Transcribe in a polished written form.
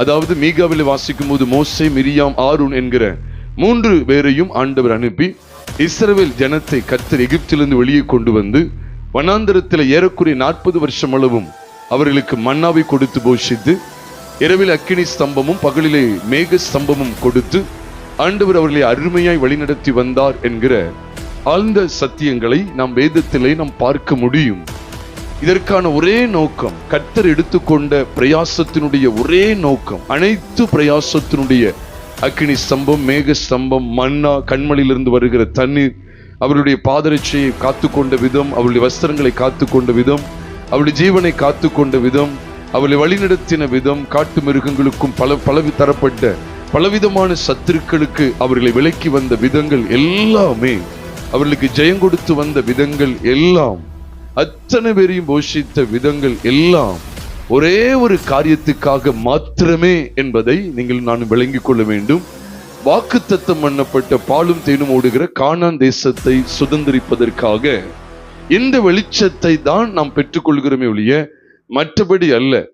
அதாவது மீகாவில் வாசிக்கும் போது மோசே, மிரியாம், ஆரோன் என்கிற 3 பேரையும் ஆண்டவர் அனுப்பி இஸ்ரவேல் ஜனத்தை கர்த்தர் எகிப்திலிருந்து வெளியே கொண்டு வந்து வனாந்தரத்தில் ஏறக்குறைய 40 வருஷம் அளவும் அவர்களுக்கு மன்னாவை கொடுத்து போஷித்து, இரவில் அக்கினி ஸ்தம்பமும் பகலிலே மேக ஸ்தம்பமும் கொடுத்து ஆண்டவர் அவர்களை அருமையாய் வழிநடத்தி வந்தார் என்கிற ஆழ்ந்த சத்தியங்களை நாம் வேதத்திலே நாம் பார்க்க முடியும். இதற்கான ஒரே நோக்கம், கர்த்தர் எடுத்துக்கொண்ட பிரயாசத்தினுடைய ஒரே நோக்கம், அனைத்து பிரயாசத்தினுடைய அக்கினி ஸ்தம்பம், மேக ஸ்தம்பம், மன்னா, கண்மலையிலிருந்து வருகிற தண்ணீர், அவருடைய பாதரட்சியை காத்துக்கொண்ட விதம், அவருடைய வஸ்திரங்களை காத்துக்கொண்ட விதம், அவருடைய ஜீவனை காத்துக்கொண்ட விதம், அவளை வழிநடத்தின விதம், காட்டு மிருகங்களுக்கும் தரப்பட்ட பலவிதமான சத்துருக்களுக்கு அவர்களை விலக்கி வந்த விதங்கள் எல்லாமே, அவர்களுக்கு ஜெயம் கொடுத்து வந்த விதங்கள் எல்லாம், அத்தனை பேரையும் போஷித்த விதங்கள் எல்லாம் ஒரே ஒரு காரியத்துக்காக மாத்திரமே என்பதை நீங்கள் நான் விளங்கிக் கொள்ள வேண்டும். வாக்குத்தத்தம் பண்ணப்பட்ட பாலும் தேனும் ஓடுகிற கானான் தேசத்தை சுதந்திரிப்பதற்காக இந்த வெளிச்சத்தை தான் நாம் பெற்றுக்கொள்கிறோமே ஒழிய மற்றபடி அல்ல.